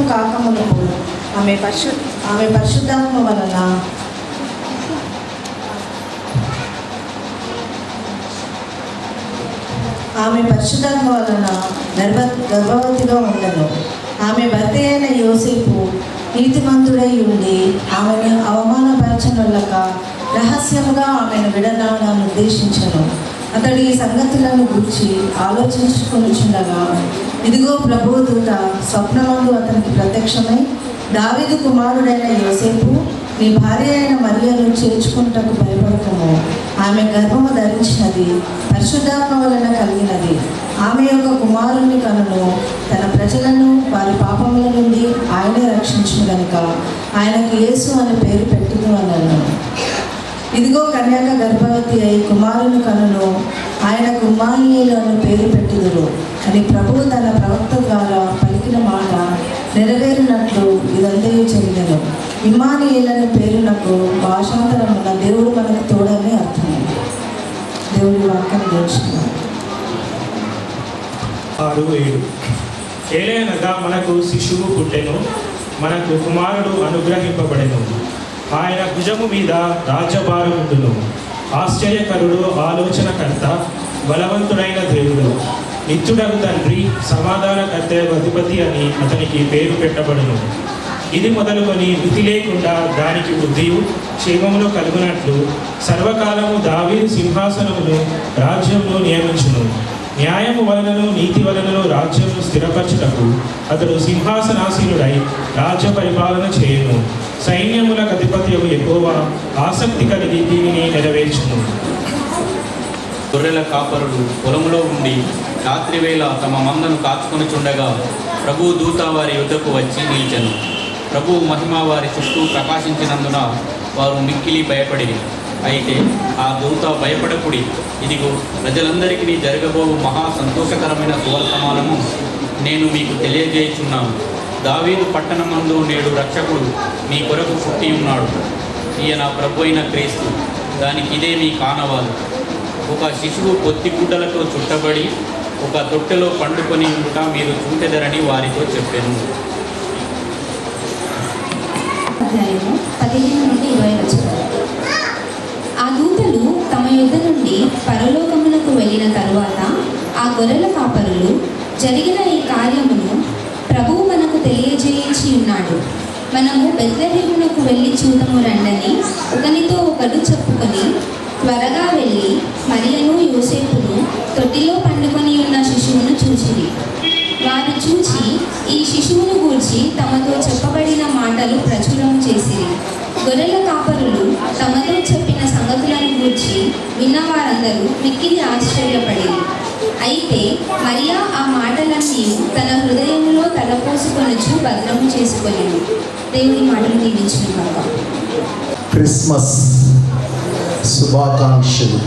కాకమునకు ఆమె పరిశుద్ధాత్మ వలన గర్భవతిగా ఉండను. ఆమె భర్త అయిన యోసేపు నీతిమంతుడై ఉండి ఆమెను అవమానపరచనులక రహస్యముగా ఆమెను విడనాడాలని ఉద్దేశించను. అతడు ఈ సంగతులను గురించి ఆలోచించుకొనుచుండగా ఇదిగో ప్రభువు దూత స్వప్నమందు అతనికి ప్రత్యక్షమై, దావీదు కుమారుడైన యోసేపు, నీ భార్య అయిన మరియను చేర్చుకుంటకు భయపడకము. ఆమె గర్భము ధరించినది పరిశుద్ధాత్మ వలన కలిగినది. ఆమె యొక్క కుమారుని కనును. తన ప్రజలను వారి పాపముల నుండి ఆయనే రక్షించును గనుక ఆయనకు యేసు అని పేరు పెట్టుదు అన్నాను. ఇదిగో కన్యక గర్భవతి అయి కుమారుని కనును. ఆయనకు ఇమ్మానుయేలు అని పేరు పెట్టుదురు అని ప్రభువు తన ప్రవక్త ద్వారా పలికిన మాట నెరవేరినట్లు ఇదంతా జరిగెను. ఇమ్మానుయేలు అనే పేరునకు భాషాంతరమున దేవుడు మనకు తోడని అర్థం. దేవుడి వాక్యం నేర్చుకున్నాం. 6:7 ఏలయనగా మనకు శిశువు పుట్టెను, మనకు కుమారుడు అనుగ్రహింపబడెను. ఆయన భుజము మీద రాజ్యభారముండును. ఆశ్చర్యకరుడు, ఆలోచనకర్త, బలవంతుడైన దేవుడు, నిత్యుడగు తండ్రి, సమాధానకర్త, అధిపతి అని అతనికి పేరు పెట్టబడును. ఇది మొదలుకొని మితి లేకుండా దానికి వృద్ధియు క్షేమమును కలుగునట్లు సర్వకాలము దావీదు సింహాసనమును రాజ్యమును నియమించును. న్యాయము వలనను నీతి వలనను రాజ్యమును స్థిరపరచుటకు అతడు సింహాసనాసీనుడై రాజ్య పరిపాలన చేయును. సైన్యములకు అధిపత్యము యెహోవా ఆసక్తి కలిగి దీనిని నెరవేర్చును. గొర్రెల కాపరులు పొలములో ఉండి రాత్రివేళ తమ మందను కాచుకొనుచుండగా ప్రభువు దూత వారి యుద్ధకు వచ్చి నిలిచెను. ప్రభువు మహిమ వారి చుట్టూ ప్రకాశించినందున వారు మిక్కిలి భయపడిరి. అయితే ఆ దూత భయపడకుడి, ఇదిగో ప్రజలందరికీ జరగబోవు మహా సంతోషకరమైన సువర్తమానము నేను మీకు తెలియజేయుచున్నాను. దావీదు పట్టణమందు నేడు రక్షకుడు మీ కొరకు పుట్టి ఉన్నాడు. ఈయన ప్రభు అయిన క్రీస్తు. దానికి ఇదే మీ కానవాలు. ఒక శిశువు పొత్తి గుడ్డలతో చుట్టబడి ఒక తొట్టెలో పండుకొని ఉండుట మీరు చూచెదరని వారితో చెప్పాను. 15-20 ఆ దూతలు తమ యుద్ధ నుండి పరలోకమునకు వెళ్ళిన తరువాత ఆ గొర్రెల కాపరులు జరిగిన ఈ కార్యమును ప్రభువు మనకు తెలియజేయించి ఉన్నాడు. మనము బెత్లెహేమునకు వెళ్ళి చూడము రండని ఒకనితో ఒకడు చెప్పుకొని త్వరగా వెళ్ళి మరియను యోసేపును తొట్టిలో పండుకొని ఉన్న శిశువును చూసిరి. వారు చూచి ఈ శిశువును గూర్చి తమతో చెప్పబడిన మాటలు ప్రచురం చేసిరి. గొర్రెల కాపరులు తమతో చెప్పిన సంగతులను గూర్చి విన్నవారందరూ మిక్కిలి ఆశ్చర్యపడిరి. అయితే మరియా ఆ మాటలన్నీ తన హృదయంలో తలపోసుకొనుచు భద్రము చేసుకొనెను. దేవుని మాటలు దీవించిన కాక. క్రిస్మస్ శుభాకాంక్షలు.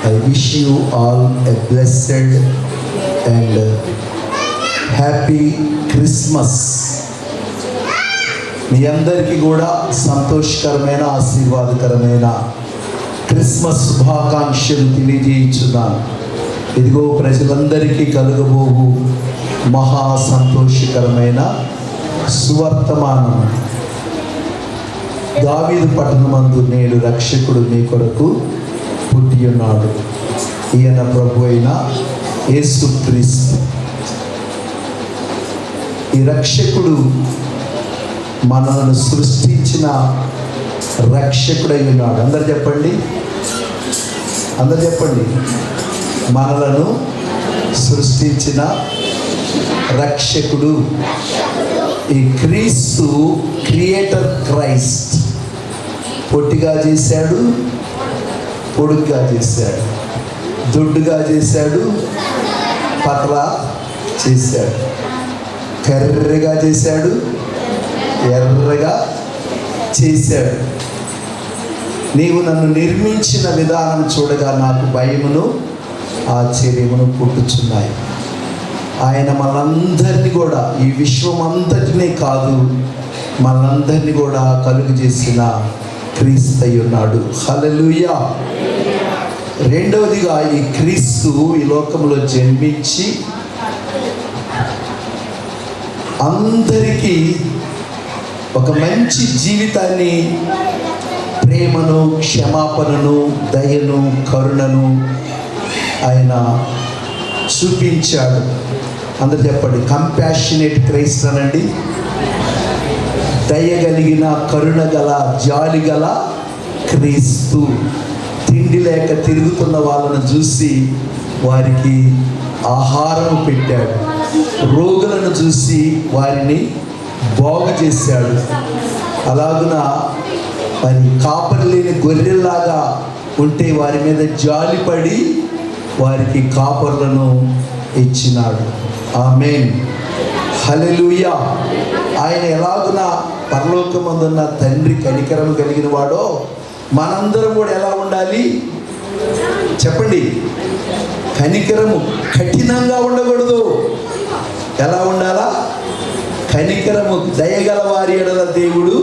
I wish you all a blessed and happy Christmas. మీ అందరికీ కూడా సంతోషకరమైన ఆశీర్వాదకరమైన క్రిస్మస్ శుభాకాంక్షలు తెలియజేయించున్నాను. ఇదిగో ప్రజలందరికీ కలుగబోవు మహా సంతోషకరమైన సువర్తమానం. దావీదు పట్టణమందు నేడు రక్షకుడు మీ కొరకు పుట్టి ఉన్నాడు. ఈయన ప్రభు అయిన యేసుక్రీస్తు. ఈ రక్షకుడు మనల్ని సృష్టించిన రక్షకుడై ఉన్నాడు. అందరు చెప్పండి, అందరు చెప్పండి. మనలను సృష్టించిన రక్షకుడు. ఈ క్రీస్తు క్రియేటర్ క్రైస్ట్. పొట్టిగా చేశాడు, పొడుగ్గా చేశాడు, దొడ్డుగా చేశాడు, పతలా చేశాడు, కర్రెగా చేశాడు, ఎర్రగా చేశాడు. నీవు నన్ను నిర్మించిన విధానం చూడగా నాకు భయమును ఆశ్చర్యమును పుట్టుచున్నాయి. ఆయన మనందరినీ కూడా, ఈ విశ్వం అంతటినే కాదు, మనందరినీ కూడా కలుగు చేసిన క్రీస్తు అయి ఉన్నాడు. హల్లెలూయా. రెండవదిగా, ఈ క్రీస్తు ఈ లోకంలో జన్మించి అందరికీ ఒక మంచి జీవితాన్ని, ప్రేమను, క్షమాపణను, దయను, కరుణను ఆయన చూపించాడు. అందరు చెప్పండి, కంపాషనేట్ క్రైస్ట్ అనండి. దయగలిగిన, కరుణ గల, జాలి గల క్రీస్తు. తిండి లేక తిరుగుతున్న వాళ్ళను చూసి వారికి ఆహారం పెట్టాడు. రోగులను చూసి వారిని బాగు చేశాడు. అలాగున మరి కాపరి లేని గొర్రెల్లాగా ఉంటే వారి మీద జాలిపడి వారికి కాపర్లను ఇచ్చినాడు. ఆమేన్, హల్లెలూయా. ఆయన ఎలాగున పరలోకమందున్న తండ్రి కనికరం కలిగిన వాడో మనందరం కూడా ఎలా ఉండాలి చెప్పండి? కనికరము కఠినంగా ఉండకూడదు. ఎలా ఉండాలా? కనికరము. దయగల వారి ఎడల దేవుడు,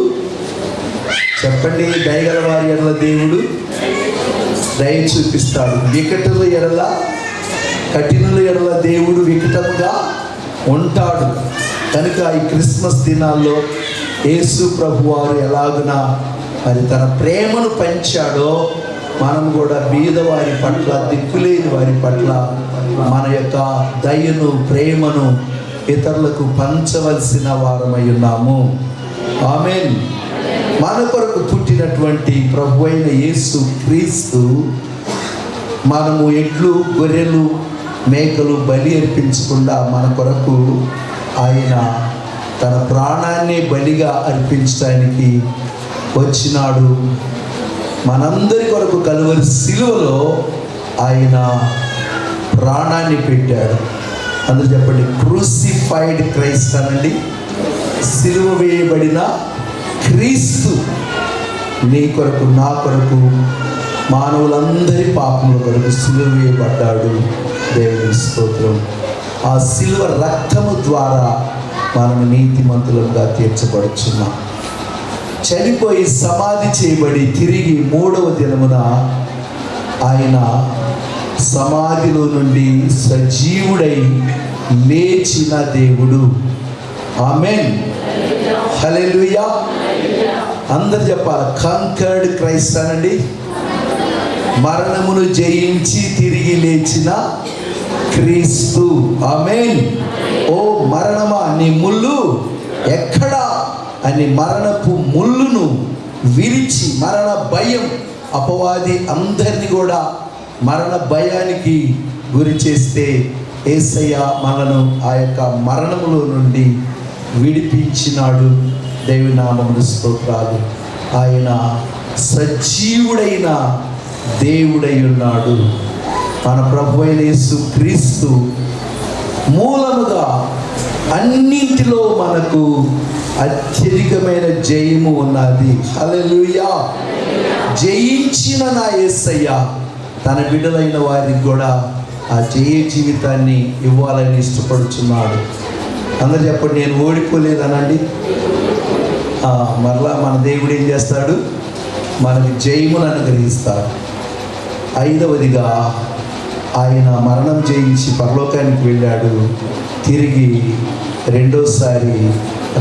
చెప్పండి, దయగల వారి ఎడల దేవుడు దయ చూపిస్తాడు. వికటుల ఎడల, కఠినుల ఎడల దేవుడు వికటముగా ఉంటాడు. కనుక ఈ క్రిస్మస్ దినాల్లో యేసు ప్రభు వారు ఎలాగున మరి తన ప్రేమను పంచాడో మనం కూడా బీదవారి పట్ల, దిక్కులేని వారి పట్ల మన యొక్క దయను, ప్రేమను ఇతరులకు పంచవలసిన వారమై ఉన్నాము. ఆమేన్. మన కొరకు పుట్టినటువంటి ప్రభు అయిన యేసు క్రీస్తు మనము ఎడ్లు, గొర్రెలు, మేకలు బలి అర్పించకుండా మన కొరకు ఆయన తన ప్రాణాన్ని బలిగా అర్పించడానికి వచ్చినాడు. మనందరి కొరకు కలువరి సిలువలో ఆయన ప్రాణాన్ని పెట్టాడు. అందరూ చెప్పండి, క్రూసిఫైడ్ క్రైస్ట్ అనండి. సిలువ వేయబడిన క్రీస్తు నీ కొరకు, నా కొరకు, మానవులందరి పాపముల కొరకు సిలువ వేయబడ్డాడు. దేవుని స్తోత్రం. ఆ సిలువ రక్తము ద్వారా మనం నీతిమంతులుగా తీర్చబడుచున్నాం. చనిపోయి సమాధి చేయబడి తిరిగి 3వ దినమున ఆయన సమాధిలో నుండి సజీవుడై లేచిన దేవుడు. ఆమేన్, హల్లెలూయా. అందరు చెప్పాలి, కాంకర్డ్ క్రైస్ట్ అనండి. మరణమును జయించి తిరిగి లేచిన క్రీస్తు. ఆమేన్. ఓ మరణమా, నీ ముళ్ళు ఎక్కడా అని మరణపు ముళ్ళును విరిచి, మరణ భయం, అపవాది అందరినీ కూడా మరణ భయానికి గురి చేస్తే యేసయ్య మనను ఆ యొక్క మరణములో నుండి విడిపించినాడు. దేవుని నామమున స్తోత్రాలు. ఆయన సజీవుడైన దేవుడై ఉన్నాడు. మన ప్రభు అయిన యేసు క్రీస్తు మూలముగా అన్నింటిలో మనకు అత్యధికమైన జయము ఉన్నది. హల్లెలూయా. జయించిన నా యేసయ్య తన బిడ్డలైన వారికి కూడా ఆ జయ జీవితాన్ని ఇవ్వాలని ఇష్టపడుచున్నాడు. అందరు చెప్పండి, నేను ఓడిపోలేదనండి. మరలా మన దేవుడు ఏం చేస్తాడు? మనకి జయమును అనుగ్రహిస్తాడు. ఐదవదిగా ఆయన మరణం జయించి పరలోకానికి వెళ్ళాడు. తిరిగి రెండోసారి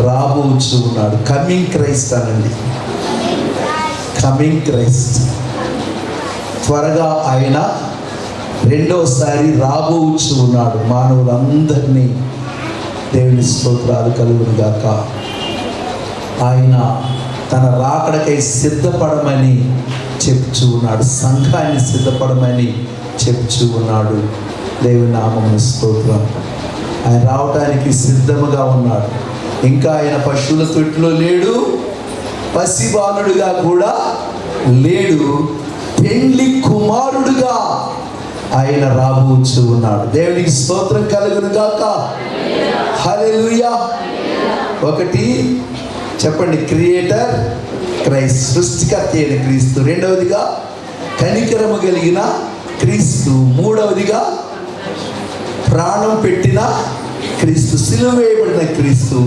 రాబోచు ఉన్నాడు. కమింగ్ క్రైస్ట్ అనండి, కమింగ్ క్రైస్ట్. త్వరగా ఆయన రెండోసారి రాబోచు ఉన్నాడు. మానవులందరినీ దేవుని స్తోత్రాలు కలుగును గాక. ఆయన తన రాకడకై సిద్ధపడమని చెప్తూ ఉన్నాడు. సంఘాన్ని సిద్ధపడమని చెప్తూ ఉన్నాడు. దేవుని నామమున స్తోత్రం. ఆయన రావటానికి సిద్ధముగా ఉన్నాడు. ఇంకా ఆయన పశువుల తొట్టిలో లేడు, పసిబాలుడుగా కూడా లేడు. పెండ్లి కుమారుడుగా ఆయన రాబోచు ఉన్నాడు. దేవునికి స్తోత్రం కలుగును గాక. హల్లెలూయా. ఒకటి చెప్పండి, క్రియేటర్ క్రైస్ట్, సృష్టికర్త అయిన క్రీస్తు. రెండవదిగా కనికరము కలిగిన క్రీస్తు. మూడవదిగా ప్రాణం పెట్టిన క్రీస్తు, సిలువ వేయబడిన క్రీస్తు.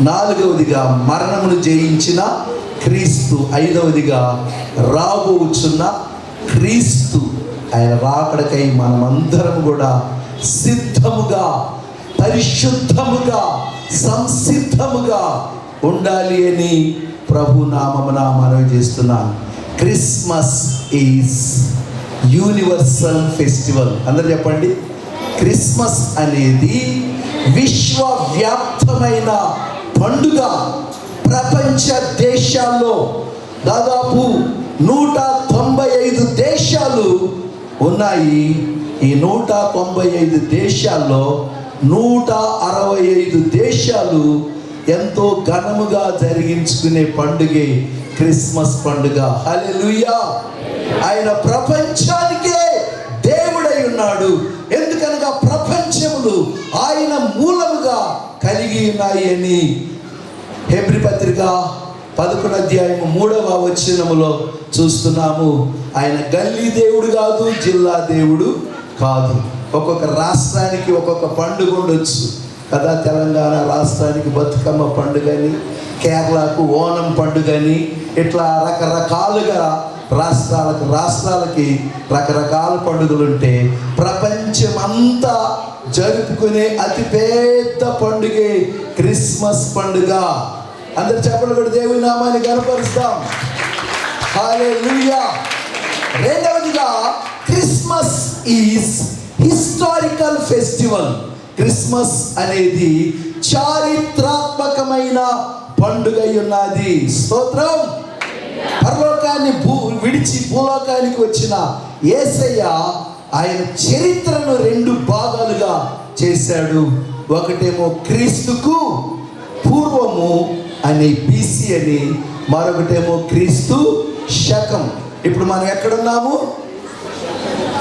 నాలుగవదిగా మరణమును జయించిన క్రీస్తు. ఐదవదిగా రాబోచున్న క్రీస్తు. ఆయన రాకడకై మనమందరం కూడా సిద్ధముగా, పరిశుద్ధముగా, సంసిద్ధముగా ఉండాలి అని ప్రభు నామమున మనవి చేస్తున్నాను. Christmas is universal festival. అందరూ చెప్పండి, క్రిస్మస్ అనేది విశ్వవ్యాప్తమైన పండుగ. ప్రపంచ దేశాల్లో దాదాపు 195 దేశాలు ఉన్నాయి. ఈ 195 దేశాల్లో 165 దేశాలు ఎంతో ఘనముగా జరిగించుకునే పండుగే క్రిస్మస్ పండుగ. హల్లెలూయా. ఆయన ప్రపంచానికే దేవుడై ఉన్నాడు. ఎందుకనగా ప్రపంచములు ఆయన మూలముగా కలిగి ఉన్నాయి అని హెబ్రీ పత్రిక 11వ అధ్యాయము 3వ వచనములో చూస్తున్నాము. ఆయన గల్లీ దేవుడు కాదు, జిల్లా దేవుడు కాదు. ఒక్కొక్క రాష్ట్రానికి ఒక్కొక్క పండుగ ఉండొచ్చు కదా. తెలంగాణ రాష్ట్రానికి బతుకమ్మ పండుగని, కేరళకు ఓనం పండుగని, ఇట్లా రకరకాలుగా రాష్ట్రాలకి రకరకాల పండుగలు ఉంటే ప్రపంచమంతా జరుపుకునే అతిపెద్ద పండుగే క్రిస్మస్ పండుగ. అందరు చెప్పలు కూడా దేవుని నామాన్ని కనపరుస్తాం. హల్లెలూయా. రెండవదిగా Christmas is historical festival. Christmas అనేది చారిత్రాత్మకమైన పండుగ ఉన్నది. స్తోత్రం. పరలోకాన్ని విడిచి భూలోకానికి వచ్చిన యేసయ్య ఆయన చరిత్రను 2 భాగాలుగా చేశాడు. ఒకటేమో క్రీస్తుకు పూర్వము అని BC అని, మరొకటేమో క్రీస్తు శకం. ఇప్పుడు మనం ఎక్కడున్నాము?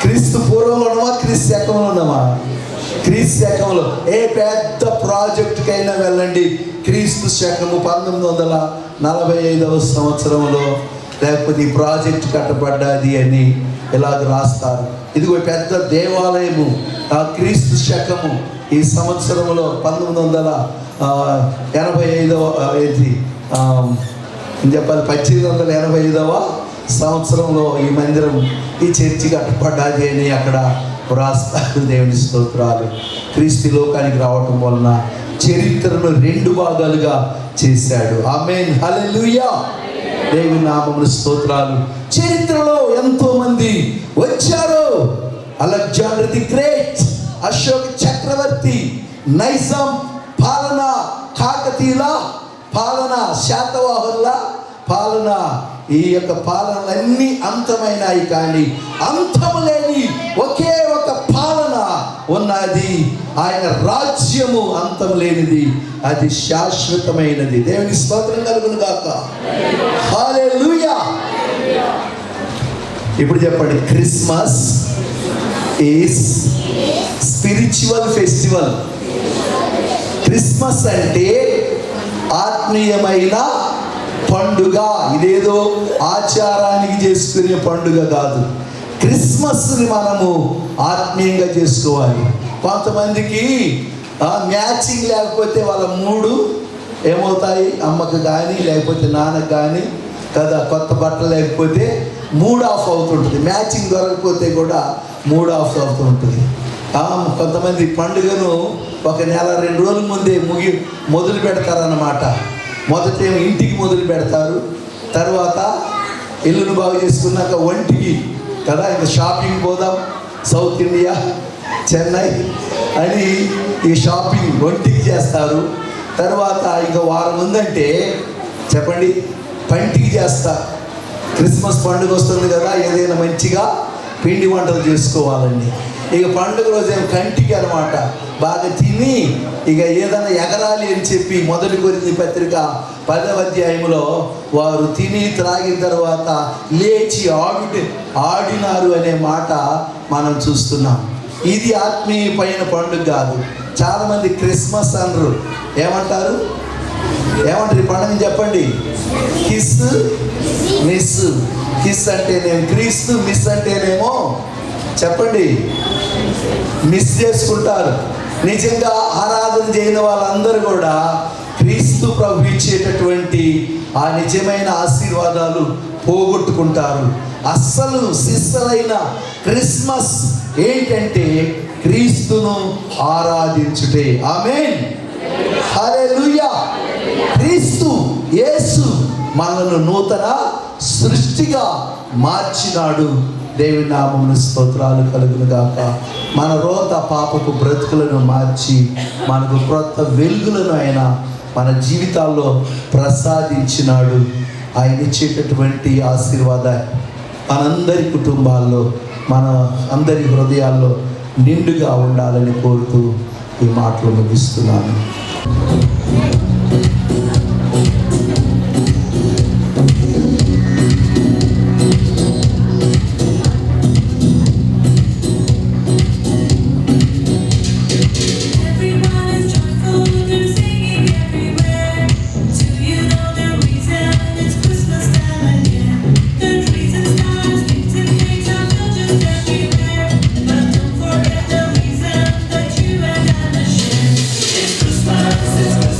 క్రీస్తు పూర్వంలో ఉన్నామా, క్రీస్తు శకంలో ఉన్నామా? క్రీస్తు శకంలో. ఏ పెద్ద ప్రాజెక్టుకైనా వెళ్ళండి, క్రీస్తు శకము 1945వ సంవత్సరంలో లేకపోతే ఈ ప్రాజెక్టు కట్టబడ్డది అని ఇలాగ రాస్తారు. ఇదిగో పెద్ద దేవాలయము క్రీస్తు శకము ఈ సంవత్సరంలో 1885వ సంవత్సరంలో ఈ మందిరం, ఈ చర్చి కట్టబడ్డది అని అక్కడ రాస్తారు. దేవుని స్తోత్రాలు. క్రీస్తు లోకానికి రావటం వలన చరిత్రను 2 భాగాలుగా చేశాడు. ఆమేన్. హల్లెలూయా. దేవుని నామమున స్తోత్రాలు. చరిత్రలో ఎంతో మంది వచ్చారు. అలెగ్జాండర్ ది గ్రేట్, అశోక్ చక్రవర్తి, నైజాం పాలన, కాకతీయుల పాలన, శాతవాహనుల పాలన, ఈ యొక్క పాలనలన్నీ అంతమైనాయి. కానీ అంతము లేని ఒకే ఒక పాలన ఉన్నది. ఆయన రాజ్యము అంతం లేనిది, అది శాశ్వతమైనది. దేవుని స్తోత్రం కలుగును గాక. హల్లెలూయా. ఇప్పుడు చెప్పండి, Christmas is spiritual festival. Christmas అంటే ఆత్మీయమైన పండుగ. ఇదేదో ఆచారానికి చేసుకునే పండుగ కాదు. క్రిస్మస్ని మనము ఆత్మీయంగా చేసుకోవాలి. కొంతమందికి మ్యాచింగ్ లేకపోతే వాళ్ళ మూడు ఏమవుతాయి? అమ్మకు కానీ లేకపోతే నాన్నకు కానీ కదా, కొత్త బట్టలు లేకపోతే మూడ్ ఆఫ్ అవుతుంటుంది. మ్యాచింగ్ దొరకకపోతే కూడా మూడ్ ఆఫ్ అవుతూ ఉంటుంది. కొంతమంది పండుగను ఒక నెల 2 రోజుల ముందే మొదలు పెడతారన్నమాట. మొదటేమో ఇంటికి మొదలు పెడతారు, తర్వాత ఇల్లును బాగు చేసుకున్నాక ఒంటికి కదా, ఇంకా షాపింగ్ పోదాం, సౌత్ ఇండియా, చెన్నై అని ఈ షాపింగ్ ఒంటికి చేస్తారు. తర్వాత ఇంకా వారం ఉందంటే చెప్పండి పంటికి చేస్తా. క్రిస్మస్ పండుగ వస్తుంది కదా, ఏదైనా మంచిగా పిండి వంటలు చేసుకోవాలండి. ఇక పండుగ రోజు ఏమో కంటికి అనమాట, బాగా తిని ఇక ఏదైనా ఎగరాలి అని చెప్పి 1 కొరింథీ పత్రిక 10వ అధ్యాయంలో వారు తిని త్రాగిన తర్వాత లేచి ఆడినారు అనే మాట మనం చూస్తున్నాం. ఇది ఆత్మీయమైన పండుగ కాదు. చాలామంది క్రిస్మస్ అనరు, ఏమంటారు? ఈ పండుగ చెప్పండి, కిస్ మిస్. కిస్ అంటేనేమో క్రీస్తు, మిస్ అంటేనేమో చెప్పండి మిస్ చేసుకుంటారు. నిజంగా ఆరాధన చేయని వాళ్ళందరూ కూడా క్రీస్తు ప్రభు ఇచ్చేటటువంటి ఆ నిజమైన ఆశీర్వాదాలు పోగొట్టుకుంటారు. అస్సలు సిస్సలైన క్రిస్మస్ ఏంటంటే క్రీస్తును ఆరాధించుటే. ఆమేన్, హల్లెలూయా. క్రీస్తు యేసు మనల్ని నూతన సృష్టిగా మార్చినాడు. దేవుని నామమున స్తోత్రాలు కలుగును గాక. మన రోత పాపపు బ్రతుకులను మార్చి మనకు క్రొత్త వెలుగులను ఆయన మన జీవితాల్లో ప్రసాదించినాడు. ఆయన ఇచ్చేటటువంటి ఆశీర్వాదాలు మనందరి కుటుంబాల్లో, మన అందరి హృదయాల్లో నిండుగా ఉండాలని కోరుతూ ఈ మాటలు ముగిస్తున్నాను. It's Christmas.